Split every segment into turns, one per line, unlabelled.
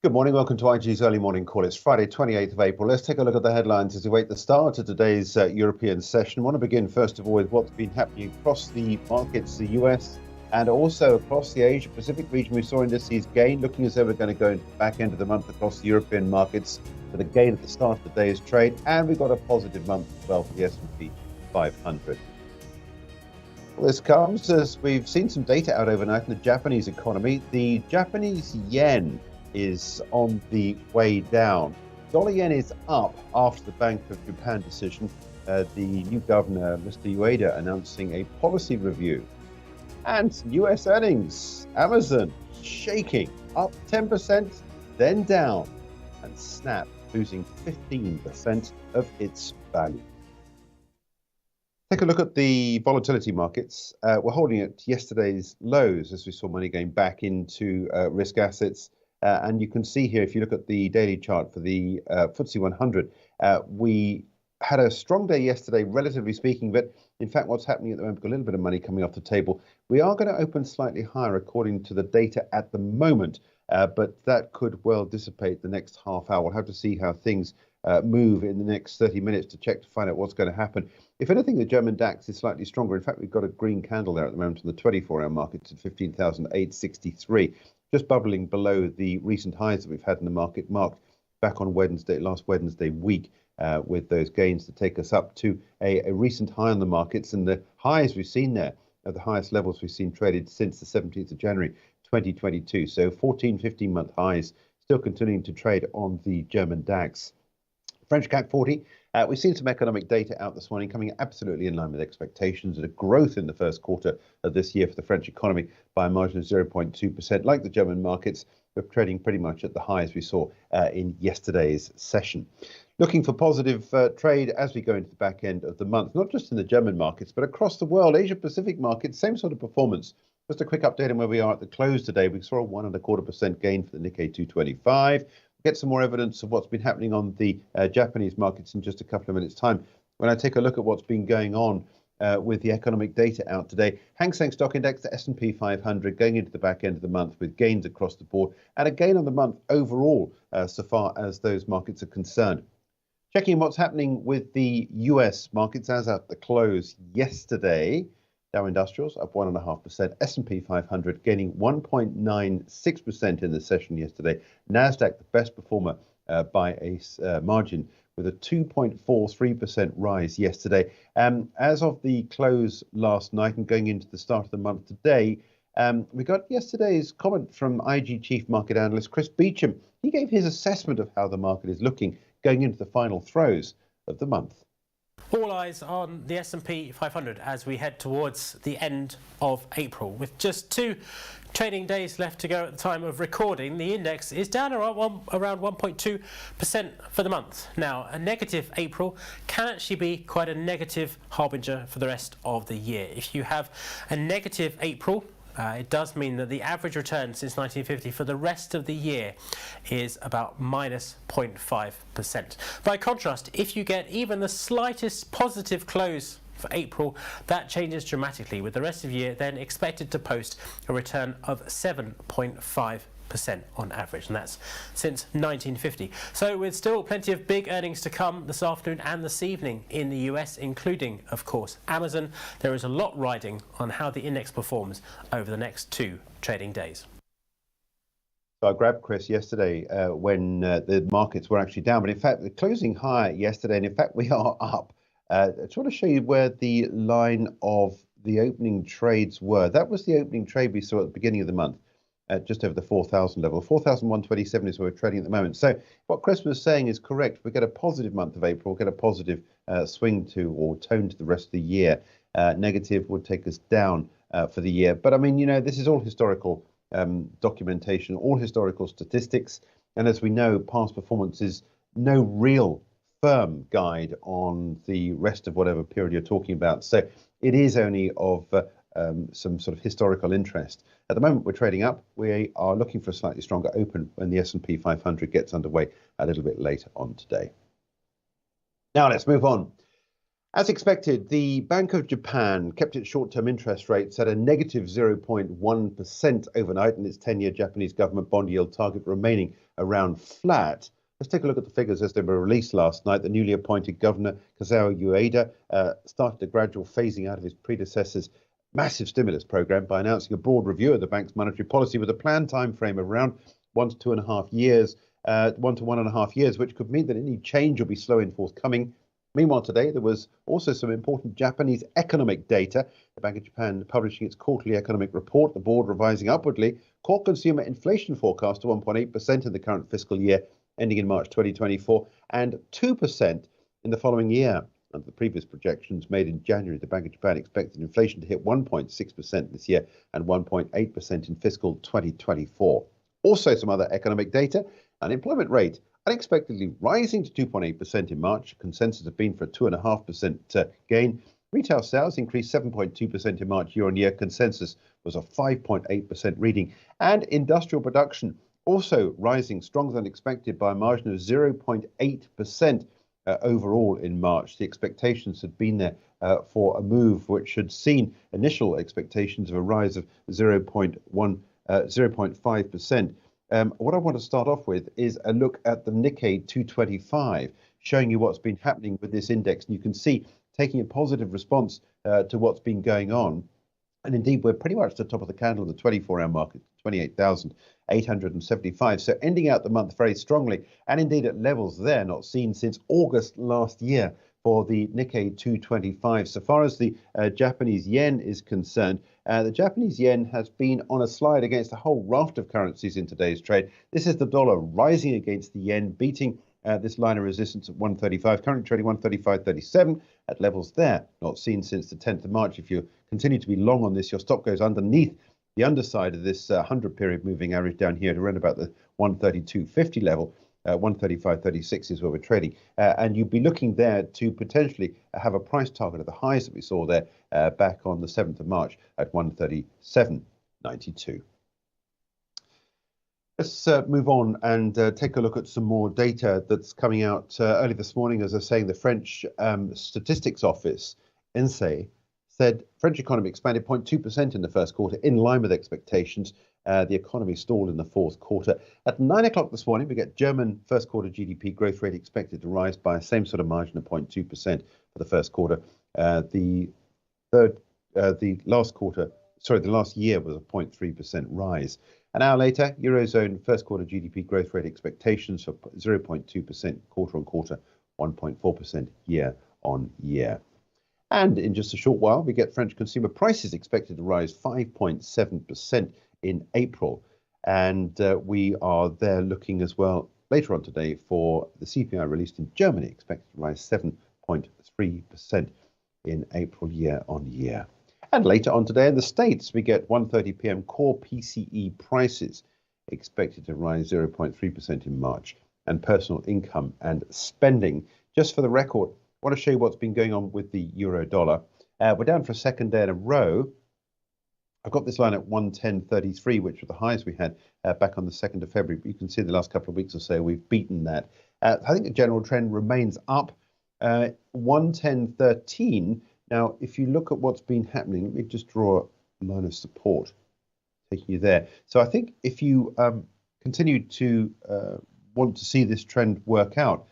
Good morning. Welcome to IG's early morning call. It's Friday, 28th of April. Let's take a look at the headlines as we wait the start of today's European session. I want to begin, first of all, with what's been happening across the markets, the US, and also across the Asia-Pacific region. We saw indices gain, looking as though we're going to go into the back end of the month across the European markets with a gain at the start of the day's trade. And we've got a positive month as well for the S&P 500. Well, this comes as we've seen some data out overnight in the Japanese economy. The Japanese yen is on the way down. Dollar yen is up after the Bank of Japan decision. The new governor, Mr. Ueda, announcing a policy review. And US earnings, Amazon shaking, up 10%, then down, and Snap losing 15% of its value. Take a look at the volatility markets. We're holding at yesterday's lows as we saw money going back into risk assets. And you can see here, if you look at the daily chart for the FTSE 100, we had a strong day yesterday, relatively speaking. But in fact, what's happening at the moment, a little bit of money coming off the table. We are going to open slightly higher according to the data at the moment, but that could well dissipate the next half hour. We'll have to see how things move in the next 30 minutes to check to find out what's going to happen. If anything, the German DAX is slightly stronger. In fact, we've got a green candle there at the moment on the 24-hour market at 15,863. Just bubbling below the recent highs that we've had in the market, marked back on last Wednesday week, with those gains to take us up to a recent high on the markets. And the highs we've seen there are the highest levels we've seen traded since the 17th of January 2022. So 14, 15-month highs still continuing to trade on the German DAX. French CAC 40. We've seen some economic data out this morning coming absolutely in line with expectations, and a growth in the first quarter of this year for the French economy by a margin of 0.2%. Like the German markets, we're trading pretty much at the highs we saw in yesterday's session. Looking for positive trade as we go into the back end of the month, not just in the German markets, but across the world. Asia-Pacific markets, same sort of performance. Just a quick update on where we are at the close today. We saw a 1.25% gain for the Nikkei 225. Get some more evidence of what's been happening on the Japanese markets in just a couple of minutes' time. When I take a look at what's been going on with the economic data out today, Hang Seng Stock Index, the S&P 500, going into the back end of the month with gains across the board, and a gain on the month overall so far as those markets are concerned. Checking what's happening with the US markets as at the close yesterday. Dow Industrials up 1.5%, S&P 500 gaining 1.96% in the session yesterday. Nasdaq, the best performer by a margin, with a 2.43% rise yesterday. As of the close last night and going into the start of the month today, we got yesterday's comment from IG Chief Market Analyst Chris Beecham. He gave his assessment of how the market is looking going into the final throes of the month.
All eyes on the S&P 500 as we head towards the end of April. With just 2 trading days left to go at the time of recording, the index is down around 1.2% for the month. Now, a negative April can actually be quite a negative harbinger for the rest of the year. If you have a negative April, it does mean that the average return since 1950 for the rest of the year is about minus 0.5%. By contrast, if you get even the slightest positive close for April, that changes dramatically, with the rest of the year then expected to post a return of 7.5% on average, and that's since 1950. So with still plenty of big earnings to come this afternoon and this evening in the US, including, of course, Amazon, there is a lot riding on how the index performs over the next 2 trading days.
So I grabbed Chris yesterday when the markets were actually down, but in fact, the closing higher yesterday, and in fact, we are up. I just want to show you where the line of the opening trades were. That was the opening trade we saw at the beginning of the month. Just over the 4,000 level. 4,127 is where we're trading at the moment. So what Chris was saying is correct. We get a positive month of April, get a positive swing to or tone to the rest of the year. Negative would take us down for the year. But I mean, you know, this is all historical documentation, all historical statistics. And as we know, past performance is no real firm guide on the rest of whatever period you're talking about. So it is only of some sort of historical interest. At the moment, we're trading up. We are looking for a slightly stronger open when the S&P 500 gets underway a little bit later on today. Now let's move on. As expected, the Bank of Japan kept its short-term interest rates at a negative 0.1% overnight, and its 10-year Japanese government bond yield target remaining around flat. Let's take a look at the figures as they were released last night. The newly appointed governor, Kazuo Ueda, started a gradual phasing out of his predecessor's massive stimulus program by announcing a broad review of the bank's monetary policy with a planned time frame of around 1 to 2.5 years, 1 to 1.5 years, which could mean that any change will be slow in forthcoming. Meanwhile, today, there was also some important Japanese economic data. The Bank of Japan publishing its quarterly economic report, the board revising upwardly core consumer inflation forecast to 1.8% in the current fiscal year, ending in March 2024, and 2% in the following year. Under the previous projections made in January, the Bank of Japan expected inflation to hit 1.6% this year and 1.8% in fiscal 2024. Also, some other economic data. Unemployment rate unexpectedly rising to 2.8% in March. Consensus had been for a 2.5% gain. Retail sales increased 7.2% in March year on year. Consensus was a 5.8% reading. And industrial production also rising stronger than expected by a margin of 0.8% overall in March. The expectations had been there for a move which had seen initial expectations of a rise of 0.5%. What I want to start off with is a look at the Nikkei 225, showing you what's been happening with this index. And you can see taking a positive response to what's been going on. And indeed, we're pretty much at the top of the candle in the 24-hour market, 28,875. So ending out the month very strongly, and indeed at levels there not seen since August last year for the Nikkei 225. So far as the Japanese yen is concerned, the Japanese yen has been on a slide against a whole raft of currencies in today's trade. This is the dollar rising against the yen, beating this line of resistance at 135, currently trading 135.37 at levels there not seen since the 10th of March. If you continue to be long on this, your stop goes underneath the underside of this 100-period moving average down here to around about the 132.50 level. 135.36 is where we're trading, and you'd be looking there to potentially have a price target of the highs that we saw there back on the 7th of March at 137.92. Let's move on and take a look at some more data that's coming out early this morning. As I was saying, the French Statistics Office, INSEE, said French economy expanded 0.2% in the first quarter, in line with expectations. The economy stalled in the fourth quarter. At 9 o'clock this morning, we get German first quarter GDP growth rate expected to rise by the same sort of margin of 0.2% for the first quarter. The last year was a 0.3% rise. An hour later, Eurozone first quarter GDP growth rate expectations for 0.2% quarter on quarter, 1.4% year on year. And in just a short while, we get French consumer prices expected to rise 5.7% in April. And we are there looking as well later on today for the CPI released in Germany, expected to rise 7.3% in April year on year. And later on today in the States, we get 1:30 p.m. core PCE prices expected to rise 0.3% in March, and personal income and spending. Just for the record, I want to show you what's been going on with the euro dollar. We're down for a second day in a row. I've got this line at 110.33, which were the highs we had back on the 2nd of February. But you can see in the last couple of weeks or so, we've beaten that. I think the general trend remains up. 110.13. Now, if you look at what's been happening, let me just draw a line of support, taking you there. So I think if you continue to want to see this trend work out,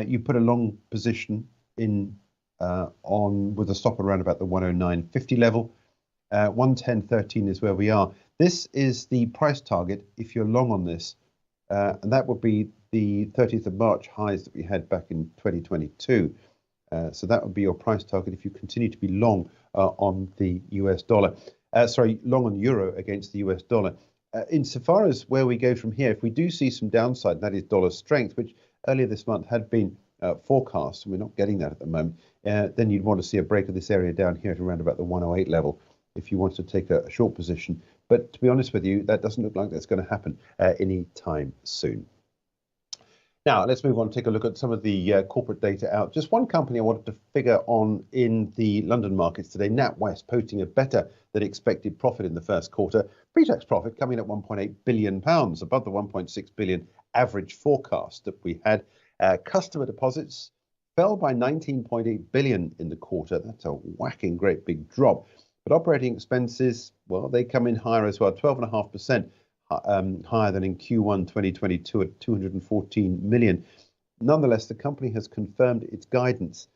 you put a long position in on with a stop around about the 109.50 level. 110.13 is where we are. This is the price target if you're long on this, and that would be the 30th of March highs that we had back in 2022. So that would be your price target if you continue to be long on the US dollar. Long on the euro against the US dollar. Insofar as where we go from here, if we do see some downside, and that is dollar strength, which earlier this month had been forecast, and we're not getting that at the moment, then you'd want to see a break of this area down here to around about the 108 level if you want to take a short position. But to be honest with you, that doesn't look like that's going to happen any time soon. Now, let's move on and take a look at some of the corporate data out. Just one company I wanted to figure on in the London markets today, NatWest, posting a better than expected profit in the first quarter. Pre-tax profit coming at £1.8 billion, above the 1.6 billion average forecast that we had. Customer deposits fell by 19.8 billion in the quarter. That's a whacking great big drop. But operating expenses, well, they come in higher as well, 12.5% higher than in Q1 2022 at 214 million. Nonetheless, the company has confirmed its guidance.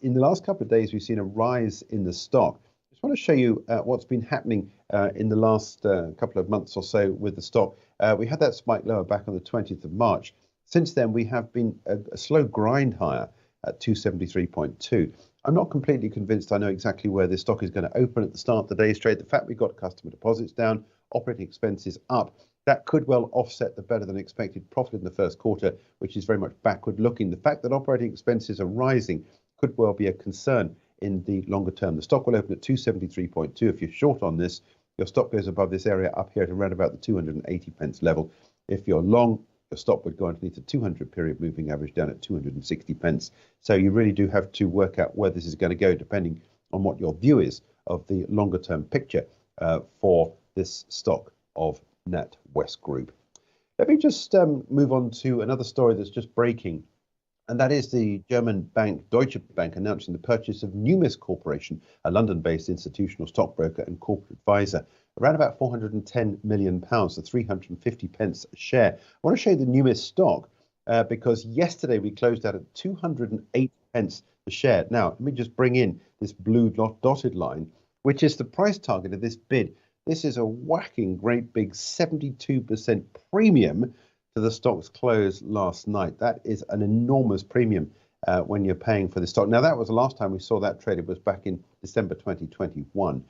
In the last couple of days, we've seen a rise in the stock. I just want to show you what's been happening in the last couple of months or so with the stock. We had that spike lower back on the 20th of March. Since then, we have been a slow grind higher at 273.2. I'm not completely convinced I know exactly where this stock is going to open at the start of the day's trade. The fact we've got customer deposits down, operating expenses up, that could well offset the better than expected profit in the first quarter, which is very much backward looking. The fact that operating expenses are rising could well be a concern in the longer term. The stock will open at 273.2. If you're short on this, your stop goes above this area up here at around about the 280 pence level. If you're long, your stop would go underneath the 200 period moving average down at 260 pence. So you really do have to work out where this is going to go depending on what your view is of the longer term picture for this stock of NatWest Group. Let me just move on to another story that's just breaking, and that is the German bank Deutsche Bank announcing the purchase of Numis Corporation, a London-based institutional stockbroker and corporate advisor, around about £410 million, so 350 pence a share. I want to show you the Numis stock because yesterday we closed out at 208 pence a share. Now, let me just bring in this blue dotted line, which is the price target of this bid. This is a whacking great big 72% premium to the stock's close last night. That is an enormous premium when you're paying for the stock. Now, that was the last time we saw that traded was back in December 2021.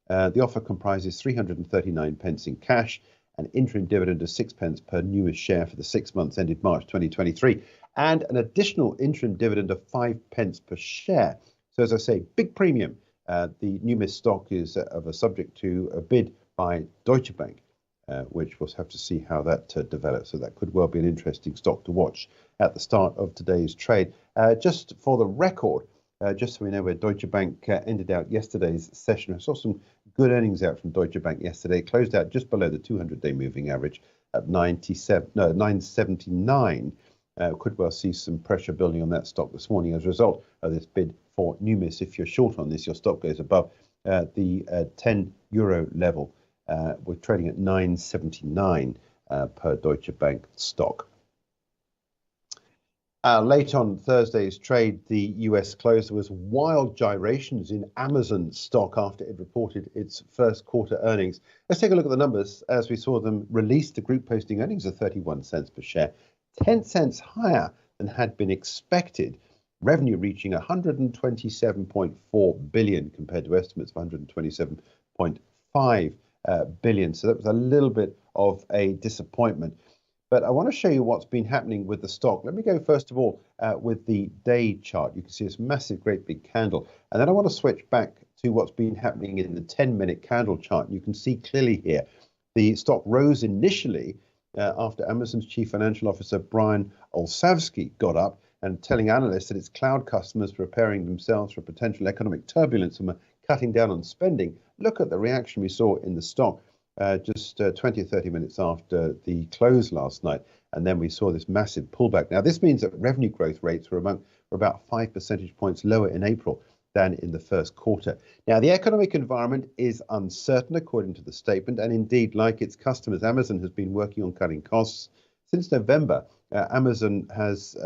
The offer comprises 339 pence in cash, an interim dividend of 6 pence per Numis share for the 6 months ended March 2023, and an additional interim dividend of 5 pence per share. So as I say, big premium. The Numis stock is subject to a bid by Deutsche Bank, which we'll have to see how that develops. So that could well be an interesting stock to watch at the start of today's trade. Just for the record, just so we know where Deutsche Bank ended out yesterday's session, I saw some good earnings out from Deutsche Bank yesterday. Closed out just below the 200-day moving average at 979. Could well see some pressure building on that stock this morning as a result of this bid for Numis. If you're short on this, your stock goes above the €10 level. We're trading at 9.79 per Deutsche Bank stock. Late on Thursday's trade, the US closed. There was wild gyrations in Amazon stock after it reported its first quarter earnings. Let's take a look at the numbers as we saw them released. The group posting earnings of 31 cents per share, 10 cents higher than had been expected. Revenue reaching 127.4 billion compared to estimates of 127.5 billion. So that was a little bit of a disappointment. But I want to show you what's been happening with the stock. Let me go first of all with the day chart. You can see this massive, great big candle. And then I want to switch back to what's been happening in the 10-minute candle chart. You can see clearly here the stock rose initially after Amazon's chief financial officer, Brian Olsavsky, got up and telling analysts that its cloud customers were preparing themselves for potential economic turbulence and were cutting down on spending. Look at the reaction we saw in the stock just 20 or 30 minutes after the close last night. And then we saw this massive pullback. Now, this means that revenue growth rates were about 5 percentage points lower in April than in the first quarter. Now, the economic environment is uncertain, according to the statement. And indeed, like its customers, Amazon has been working on cutting costs. Since November, Amazon has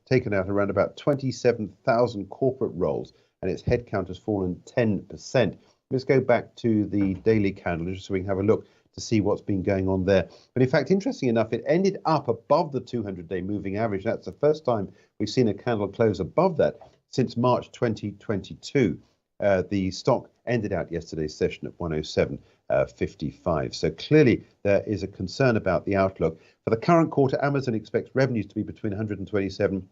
taken out around about 27,000 corporate roles, and its headcount has fallen 10%. Let's go back to the daily candle just so we can have a look to see what's been going on there. But in fact, interesting enough, it ended up above the 200-day moving average. That's the first time we've seen a candle close above that since March 2022. The stock ended out yesterday's session at 107.55. So clearly there is a concern about the outlook. For the current quarter, Amazon expects revenues to be between $127 and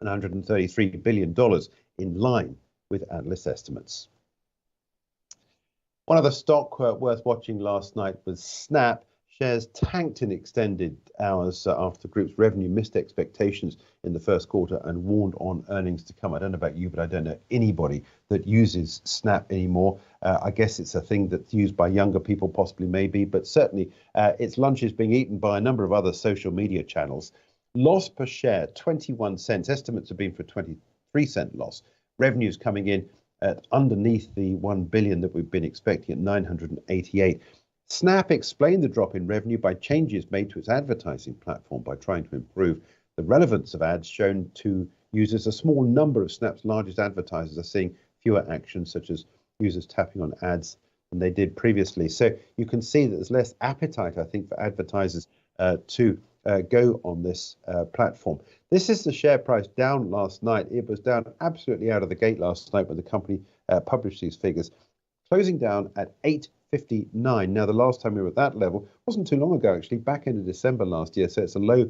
$133 billion, in line with analyst estimates. One other stock worth watching last night was Snap. Shares tanked in extended hours after the group's revenue missed expectations in the first quarter and warned on earnings to come. I don't know about you, but I don't know anybody that uses Snap anymore. I guess it's a thing that's used by younger people, possibly, maybe, but certainly its lunch is being eaten by a number of other social media channels. Loss per share, 21 cents. Estimates have been for 3-cent loss. Revenues coming in at underneath the 1 billion that we've been expecting at 988. Snap explained the drop in revenue by changes made to its advertising platform by trying to improve the relevance of ads shown to users. A small number of Snap's largest advertisers are seeing fewer actions, such as users tapping on ads, than they did previously. So you can see that there's less appetite, I think, for advertisers to go on this platform. This is the share price down last night. It was down absolutely out of the gate last night when the company published these figures, closing down at 8.59. Now, the last time we were at that level wasn't too long ago, actually, back into December last year. So it's a low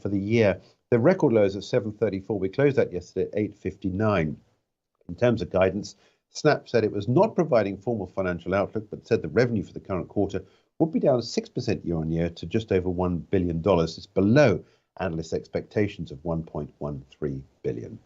for the year. The record lows at 7.34. We closed that yesterday at 8.59. In terms of guidance, Snap said it was not providing formal financial outlook, but said the revenue for the current quarter would be down 6% year on year to just over $1 billion. It's below analyst expectations of 1.13 billion.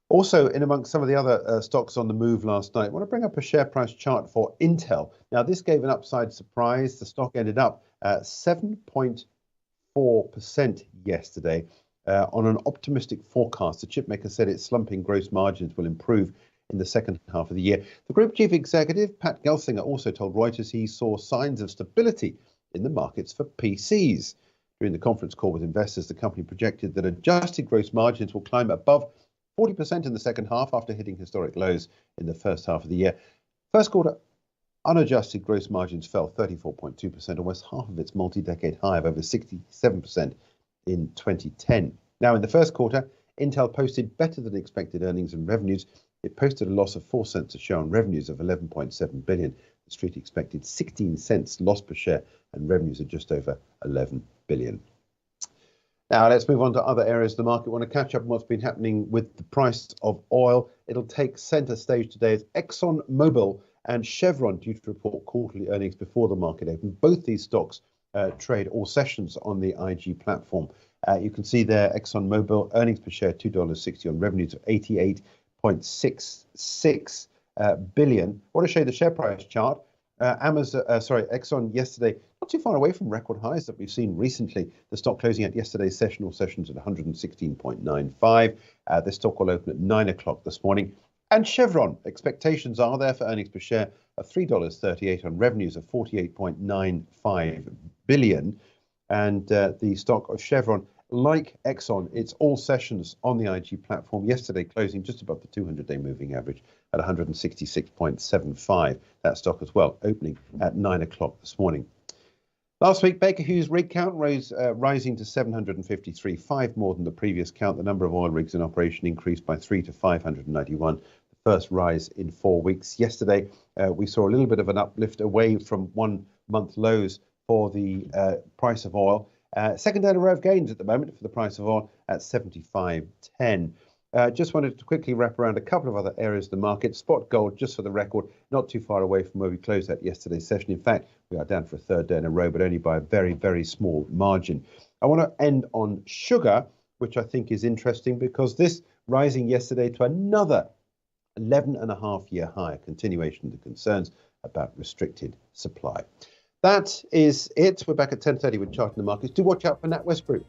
Also, in amongst some of the other stocks on the move last night, I want to bring up a share price chart for Intel. Now, this gave an upside surprise. The stock ended up 7.4% yesterday on an optimistic forecast. The chipmaker said its slumping gross margins will improve in the second half of the year. The group chief executive, Pat Gelsinger, also told Reuters he saw signs of stability in the markets for PCs. During the conference call with investors, the company projected that adjusted gross margins will climb above 40% in the second half after hitting historic lows in the first half of the year. First quarter unadjusted gross margins fell 34.2%, almost half of its multi-decade high of over 67% in 2010. Now, in the first quarter, Intel posted better than expected earnings and revenues. It posted a loss of 4 cents a share on revenues of 11.7 billion. The street expected 16 cents loss per share and revenues of just over 11 billion. Now, let's move on to other areas of the market. I want to catch up on what's been happening with the price of oil. It'll take center stage today as ExxonMobil and Chevron due to report quarterly earnings before the market open. Both these stocks trade all sessions on the IG platform. You can see there ExxonMobil earnings per share $2.60 on revenues of 88.66 billion. I want to show you the share price chart. Exxon yesterday, not too far away from record highs that we've seen recently. The stock closing at yesterday's session, all sessions at 116.95. The stock will open at 9 o'clock this morning. And Chevron, expectations are there for earnings per share of $3.38 on revenues of 48.95 billion. And the stock of Chevron, like Exxon, it's all sessions on the IG platform. Yesterday closing just above the 200-day moving average at 166.75. That stock as well, opening at 9 o'clock this morning. Last week, Baker Hughes rig count rising to 753, 5 more than the previous count. The number of oil rigs in operation increased by 3 to 591, the first rise in 4 weeks. Yesterday, we saw a little bit of an uplift away from 1 month lows for the price of oil. Second day in a row of gains at the moment for the price of oil at 75.10. Just wanted to quickly wrap around a couple of other areas of the market. Spot gold, just for the record, not too far away from where we closed at yesterday's session. In fact, we are down for a third day in a row, but only by a very, very small margin. I want to end on sugar, which I think is interesting because this rising yesterday to another 11.5-year high, a continuation of the concerns about restricted supply. That is it. We're back at 10:30 with Charting the Markets. Do watch out for NatWest Group.